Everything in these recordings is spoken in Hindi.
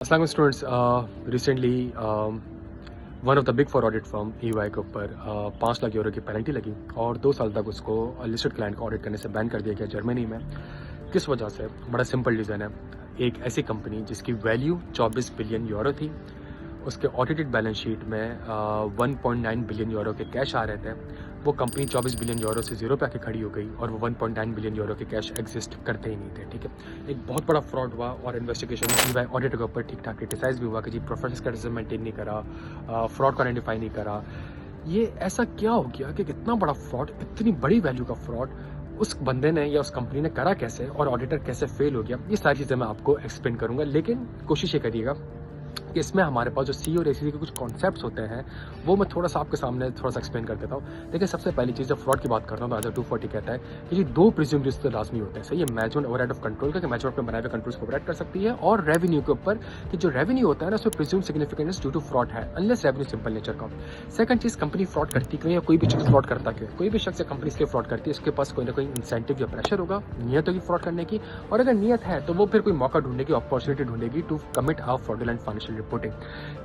अस्सलाम students, recently one of the big for audit firm EY के ऊपर 5 लाख यूरो की पेनल्टी लगी और 2 साल तक उसको लिस्टेड क्लाइंट को ऑडिट करने से बैन कर दिया गया जर्मनी में। किस वजह से? बड़ा सिंपल रीज़न है। एक ऐसी कंपनी जिसकी वैल्यू 24 बिलियन यूरो थी, उसके ऑडिटेड बैलेंस शीट में 1.9 बिलियन यूरो के कैश आ रहे थे। वो कंपनी 24 बिलियन यूरो से जीरो पे आके खड़ी हो गई और वो 1.9 बिलियन यूरो के कैश एग्जिस्ट करते ही नहीं थे। ठीक है, एक बहुत बड़ा फ्रॉड हुआ और इन्वेस्टिगेशन में EY ऑडिटर के ऊपर ठीक ठाक क्रिटिसाइज भी हुआ कि जी प्रोफेशनलिज्म मेंटेन नहीं करा, फ्रॉड को आइडेंटिफाई नहीं करा। ये ऐसा क्या हो गया कि इतना बड़ा फ्रॉड, इतनी बड़ी वैल्यू का फ्रॉड उस बंदे ने या उस कंपनी ने करा कैसे और ऑडिटर कैसे फेल हो गया? ये सारी चीज़ें मैं आपको एक्सप्लेन करूंगा, लेकिन कोशिश ये करिएगा कि इसमें हमारे पास जो सी और एसी के कुछ कॉन्सेप्ट्स होते हैं वो मैं थोड़ा सा आपके सामने थोड़ा सा एक्सप्लेन कर देता हूँ। देखिए, सबसे पहली चीज़, जब फ्रॉड की बात करता हूँ तो आज 240 कहता है कि जी 2 प्रिज्यूम रिस्क तो लाजमी होते हैं। सही है, मैनेजमेंट ओवरहेड ऑफ कंट्रोल का, कि मैनेजमेंट अपने बनाए हुए कंट्रोल्स को ओवरहेड कर सकती है, और रेवेन्यू के ऊपर कि जो रेवेन्यू होता है ना उसमें presume significance due to fraud है, अनलेस रेवेन्यू सिंपल नेचर का। सेकंड चीज़, कंपनी फ्रॉड करती क्यों या कोई भी शख्स फ्रॉड करता क्यों? कोई भी शख्स या कंपनी इसलिए फ्रॉड करती है, उसके पास कोई ना कोई इंसेंटिव या प्रेशर होगा, नियत होगी फ्रॉड करने की, और अगर नियत है तो वो फिर कोई मौका ढूंढेगी, अपॉर्चुनिटी ढूंढेगी to commit a fraudulent financial reporting.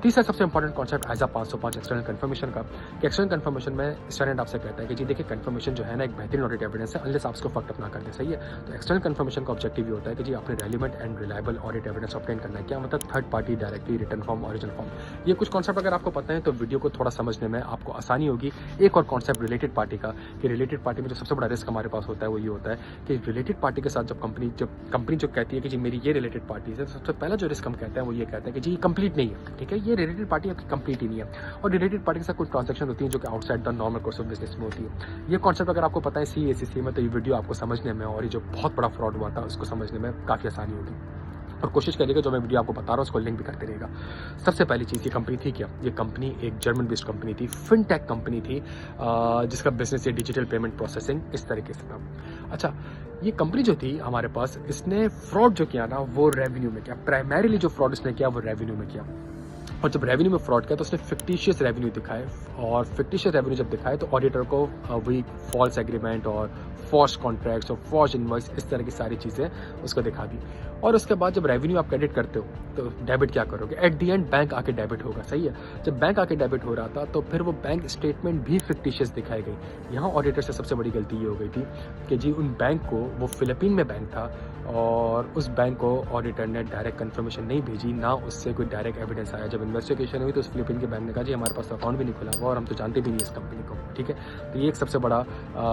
तीसरा सबसे इंपॉर्टेंट कॉन्सेप्ट एज 505 एक्सटर्नल कंफर्मेशन का, कि एक्सटर्नल कंफर्मेशन में स्टैंडर्ड आपसे कहता है कि जी देखिए, कंफर्मेशन जो है ना एक बेहतरीन ऑडिट एविडेंस है, अनलेस आप उसको फक्ट अप ना कर दे। सही है, तो एक्सटर्नल कंफर्मेशन का ऑब्जेक्टिव ये होता है कि जी आपने relevant and reliable audit evidence obtain करना है। क्या मतलब? Third party, directly, return form, original form. ये कुछ कॉन्सेप्ट अगर आपको पता है तो वीडियो को थोड़ा समझने में आपको आसानी होगी। एक और कॉन्सेप्ट रिलेटेड पार्टी का, कि रिलेटेड पार्टी में जो सबसे बड़ा रिस्क हमारे पास होता है वो ये होता है कि रिलेटेड पार्टी के साथ जब कंपनी जो कहती है कि जी मेरी ये रिलेटेड पार्टी है, सबसे पहला जो रिस्क हम कहते हैं वो ये कहते हैं कि जी ये कंप्लीट नहीं है। ठीक है, ये रिलेटेड पार्टी आपकी कंप्लीट ही नहीं है, और रिलेटेड पार्टी के साथ कुछ ट्रांजैक्शन होती है जो कि outside the normal course of business में होती है। ये कॉन्सेप्ट अगर आपको पता है CACC में, तो ये वीडियो आपको समझने में और ये जो बहुत बड़ा फ्रॉड हुआ था उसको समझने में काफ़ी आसानी होगी। और कोशिश करिएगा जो मैं वीडियो आपको बता रहा हूँ उसको लिंक भी करते रहेगा। सबसे पहली चीज़, ये कंपनी थी क्या? ये कंपनी एक जर्मन बेस्ड कंपनी थी, फिनटेक कंपनी थी, जिसका बिजनेस ये डिजिटल पेमेंट प्रोसेसिंग इस तरीके से था। अच्छा, ये कंपनी जो थी हमारे पास, इसने फ्रॉड जो किया ना वो रेवेन्यू में किया। प्राइमरीली जो फ्रॉड इसने किया वो रेवेन्यू में किया, और जब रेवेन्यू में फ्रॉड किया तो उसने फिक्टिशियस रेवेन्यू दिखाए, और फिक्टिशियस रेवेन्यू जब दिखाए तो ऑडिटर को वही फॉल्स एग्रीमेंट और फॉर्स कॉन्ट्रैक्ट्स और फॉर्स इनवॉइस, इस तरह की सारी चीज़ें उसको दिखा दी। और उसके बाद जब रेवेन्यू आप क्रेडिट करते हो तो डेबिट क्या करोगे? एट दी एंड बैंक आके डेबिट होगा। सही है, जब बैंक आके डेबिट हो रहा था तो फिर वो बैंक स्टेटमेंट भी फिक्टिशियस दिखाई गई। यहाँ ऑडिटर से सबसे बड़ी गलती ये हो गई थी कि जी उन बैंक को, वो फिलीपीन में बैंक था, और उस बैंक को ऑडिटर ने डायरेक्ट कंफर्मेशन नहीं भेजी, ना उससे कोई डायरेक्ट एविडेंस आया। जब इन्वेस्टिगेशन हुई तो उस फिलीपीन के बैंक ने कहा जी हमारे पास अकाउंट भी नहीं खुला हुआ और हम तो जानते भी नहीं इस कंपनी को। ठीक है, तो ये एक सबसे बड़ा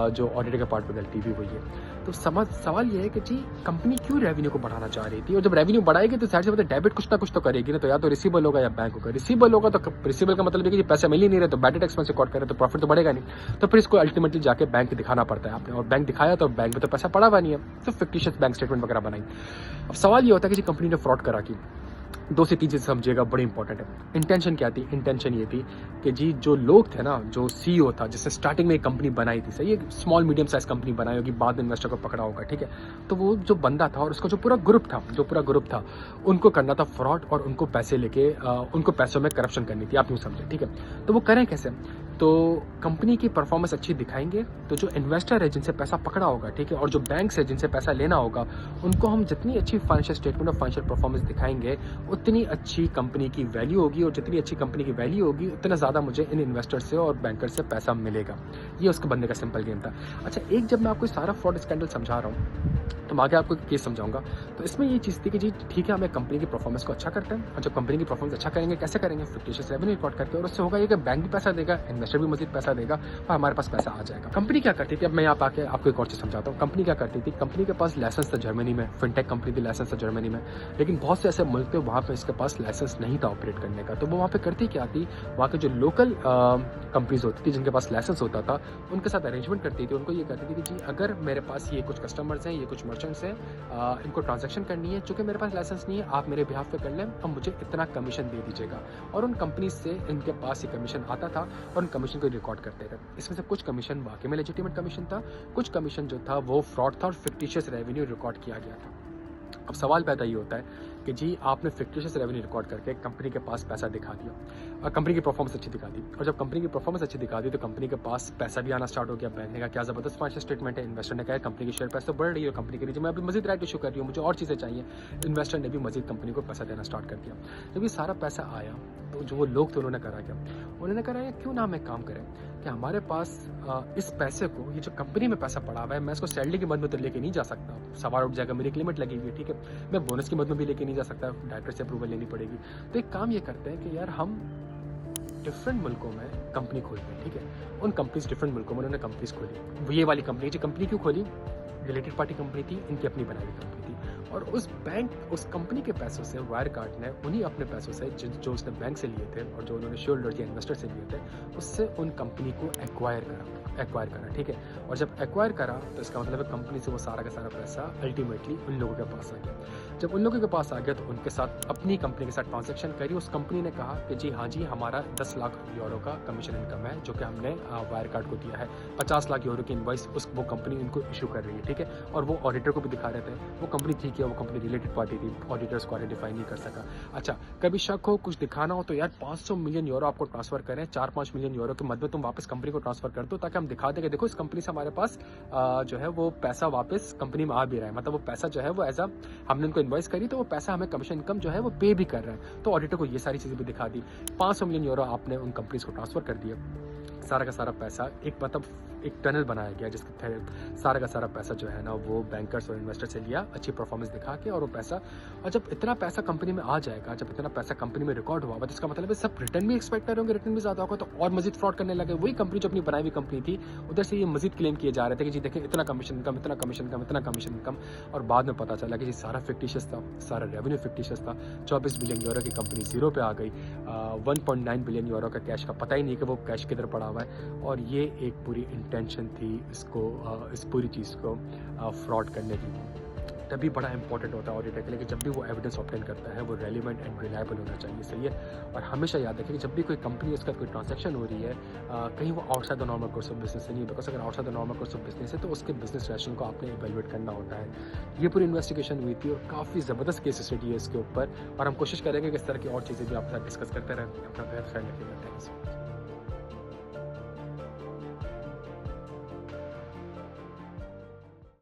जो ऑडिटर के पार्ट पर गलती भी हुई है। तो सवाल ये है कि जी कंपनी क्यों रेवेन्यू को बढ़ाना चाह रही थी, और जब रेवेन्यू बढ़ाएगी तो जाहिर सी बात है डेबिट कुछ ना कुछ तो करेगी ना, तो या तो रिसीवेबल होगा या बैंक होगा। रिसीवेबल होगा तो रिसीवेबल का मतलब है कि जी पैसे मिल ही नहीं रहे, तो बैड डेट एक्सपेंस रिकॉर्ड करे तो प्रॉफिट तो बढ़ेगा नहीं, तो फिर इसको अल्टीमेटली जाके बैंक दिखाना पड़ता है आपने, और बैंक दिखाया तो बैंक में तो पैसा पड़ा हुआ नहीं है, तो फिक्टिशियस बैंक स्टेटमेंट वगैरह बनाई। अब सवाल ये होता है कि जी कंपनी ने फ्रॉड करा की, 2 से 3 चीज़ समझिएगा, बड़ी इंपॉर्टेंट है। इंटेंशन क्या थी? इंटेंशन ये थी कि जी जो लोग थे ना, जो CEO था जिसने स्टार्टिंग में एक कंपनी बनाई थी, सही है, स्मॉल मीडियम साइज कंपनी बनाई होगी, बाद में इन्वेस्टर को पकड़ा होगा। ठीक है, तो वो जो बंदा था और उसका जो पूरा ग्रुप था, उनको करना था फ्रॉड, और उनको पैसे लेके उनको पैसों में करप्शन करनी थी, आप यूँ समझे। ठीक है, तो वो करें कैसे? तो कंपनी की परफॉर्मेंस अच्छी दिखाएंगे तो जो इन्वेस्टर है जिनसे पैसा पकड़ा होगा, ठीक है, और जो बैंक है जिनसे पैसा लेना होगा, उनको हम जितनी अच्छी फाइनेंशियल स्टेटमेंट और फाइनेंशियल परफॉर्मेंस दिखाएंगे उतनी अच्छी कंपनी की वैल्यू होगी, और जितनी अच्छी कंपनी की वैल्यू होगी उतना ज़्यादा मुझे इन इन्वेस्टर से और बैंकर से पैसा मिलेगा। ये उसके बनने का सिंपल गेम था। अच्छा, एक जब मैं आपको सारा फ्रॉड स्कैंडल समझा रहा हूँ तो मैं आगे आपको एक केस समझाऊंगा। तो इसमें ये चीज़ थी कि जी ठीक है, हमें कंपनी की परफॉर्मेंस को अच्छा करते हैं, और जब कंपनी की परफॉर्मेंस अच्छा करेंगे, कैसे करेंगे? फिक्टिशियस रेवेन्यू रिकॉर्ड करके, और उससे होगा ये कि बैंक भी पैसा देगा, इन्वेस्टर भी मजीद पैसा देगा, और हमारे पास पैसा आ जाएगा। कंपनी क्या करती थी? अब मैं यहाँ पे आके आपको एक और चीज़ समझाता हूँ। कंपनी क्या करती थी? कंपनी के पास लाइसेंस था जर्मनी में, फिनटेक कंपनी थी, लाइसेंस था जर्मनी में, लेकिन बहुत से ऐसे मुल्क थे वहाँ पे इसके पास लाइसेंस नहीं था ऑपरेट करने का। तो वो वहाँ पे करती क्या थी? वहाँ के जो लोकल कंपनीज होती थी जिनके पास लाइसेंस होता था, उनके साथ अरेंजमेंट करती थी। उनको ये कहती थी कि जी अगर मेरे पास ये कुछ कस्टमर्स हैं, ये कुछ मर्चेंट्स हैं, इनको ट्रांजैक्शन करनी है, चूँकि मेरे पास लाइसेंस नहीं है, आप मेरे बिहाफ पे कर लें, अब मुझे इतना कमीशन दे दीजिएगा। और उन कंपनी से इनके पास ये कमीशन आता था, और उन कमीशन को रिकॉर्ड करते थे। इसमें से कुछ कमीशन वाकई में लेजिटिमेट कमीशन था, कुछ कमीशन जो था वो फ्रॉड था और फिक्टिशियस रेवेन्यू रिकॉर्ड किया गया था। अब सवाल पैदा ये होता है कि जी आपने फिक्टिशियस रेवेन्यू रिकॉर्ड करके कंपनी के पास पैसा दिखा दिया और कंपनी की परफॉर्मेंस अच्छी दिखा दी, और जब कंपनी की परफॉर्मेंस अच्छी दिखा दी तो कंपनी के पास पैसा भी आना स्टार्ट हो गया। बैंक ने कहा क्या ज़बरदस्त फाइनेंशियल स्टेटमेंट है, इन्वेस्टर ने कहा कंपनी की शेयर प्राइस तो बढ़ रही है, कंपनी के नीचे मैं अभी मजीद राइट इशू कर रही हूँ, मुझे और चीज़ें चाहिए। इन्वेस्टर ने भी मजीद कंपनी को पैसा देना स्टार्ट कर दिया। जब ये सारा पैसा आया तो जो वो लोग थे उन्होंने करा क्या, उन्होंने कहा यार क्यों ना हम एक काम करें कि हमारे पास इस पैसे को, ये जो कंपनी में पैसा पड़ा हुआ है, मैं इसको सैलरी की मद में तो लेके नहीं जा सकता, सवाल उठ जाएगा, मेरी एक लिमिट लगी हुई है, ठीक है, मैं बोनस की मद में भी लेके नहीं जा सकता, डायरेक्टर से अप्रूवल लेनी पड़ेगी। तो एक काम ये करते हैं कि यार हम डिफरेंट मुल्कों में कंपनी खोलते हैं, ठीक है। उन कंपनीज डिफरेंट मुल्कों में उन्होंने कंपनीज खोली। ये वाली कंपनी, जो कंपनी क्यों खोली, रिलेटेड पार्टी कंपनी थी, इनकी अपनी बनाई हुई कंपनी थी, और उस कंपनी के पैसों से वायर कार्ड ने उन्हीं अपने पैसों से जो उसने बैंक से लिए थे और जो उन्होंने शेयर होल्डर या इन्वेस्टर से लिए थे, उससे उन कंपनी को एक्वायर करा, ठीक है। और जब एक्वायर करा तो इसका मतलब है कंपनी से वो सारा का सारा पैसा अल्टीमेटली उन लोगों के पास आ गया। जब उन लोगों के पास आ गया तो उनके साथ, अपनी कंपनी के साथ ट्रांजेक्शन करी। उस कंपनी ने कहा कि जी हाँ जी, हमारा 10 लाख यूरो का कमीशन इनकम है जो कि हमने वायर कार्ड को दिया है। 50 लाख यूरो की इनवॉइस वो कंपनी इनको इशू कर रही है, ठीक है। और वो ऑडिटर को भी दिखा रहे थे, वो कंपनी ठीक है, वो कंपनी रिलेटेड पार्टी थी, ऑडिटर्स को आइडेंटिफाई नहीं कर सका। अच्छा, कभी शक हो, कुछ दिखाना हो तो यार 500 मिलियन यूरो आपको ट्रांसफर करें, 4-5 मिलियन यूरो के मध्य तुम वापस कंपनी को ट्रांसफर कर दो, ताकि हम दिखा दें कि देखो इस कंपनी से हमारे पास जो है वो पैसा वापस कंपनी में आ भी रहा है, मतलब वो पैसा जो है वो एज हमने उनको इन्वॉइस करी तो वो पैसा हमें कमीशन इनकम जो है वो पे भी कर रहा है। तो ऑडिटर को ये सारी चीज़ें भी दिखा दी। 500 मिलियन यूरो आपने उन कंपनीज को ट्रांसफर कर दिया। सारा का सारा पैसा एक टनल बनाया गया जिसके तहत सारा का सारा पैसा जो है ना वो बैंकर्स और इन्वेस्टर से लिया, अच्छी परफॉर्मेंस दिखा के, और वो पैसा, और जब इतना पैसा कंपनी में आ जाएगा, जब इतना पैसा कंपनी में रिकॉर्ड हुआ तो इसका मतलब है सब रिटर्न भी एक्सपेक्ट करेंगे, रिटर्न भी ज़्यादा होगा तो और मजीद फ्रॉड करने लगे। वही कंपनी जो अपनी बनाई हुई कंपनी थी, उधर से ये मजीद क्लेम किए जा रहे थे कि जी देखें इतना कमीशन इनकम, इतना कमीशन इनकम, इतना कमीशन इनकम, और बाद में पता चला कि जी सारा फिक्टिशियस था, सारा रेवेन्यू फिक्टिशियस था। 24 बिलियन यूरो की कंपनी जीरो पे आ गई। 1.9 बिलियन यूरो का कैश का पता ही नहीं कि वो कैश किधर पड़ा हुआ है, और ये एक पूरी इंटेंशन थी इस पूरी चीज़ को फ्रॉड करने की। तभी बड़ा इंपॉर्टेंट होता है ऑडिटर के लिए कि जब भी वो एविडेंस ऑब्टेन करता है वो रेलिवेंट एंड रिलायबल होना चाहिए, सही है। और हमेशा याद रखें कि जब भी कोई कंपनी, उसका कोई ट्रांजैक्शन हो रही है, कहीं वो outside the normal course of business नहीं है, बिकॉज अगर outside the normal course of business है तो उसके बिजनेस रैशनल को आपने इवेलुएट करना होता है। ये पूरी इन्वेस्टिगेशन हुई थी और काफ़ी ज़बरदस्त केस स्टडी है इसके ऊपर, और हम कोशिश करेंगे कि इस तरह की और चीज़ें भी आपके साथ डिस्कस करते रहें। अपना ख्याल रखिएगा। थैंक्स।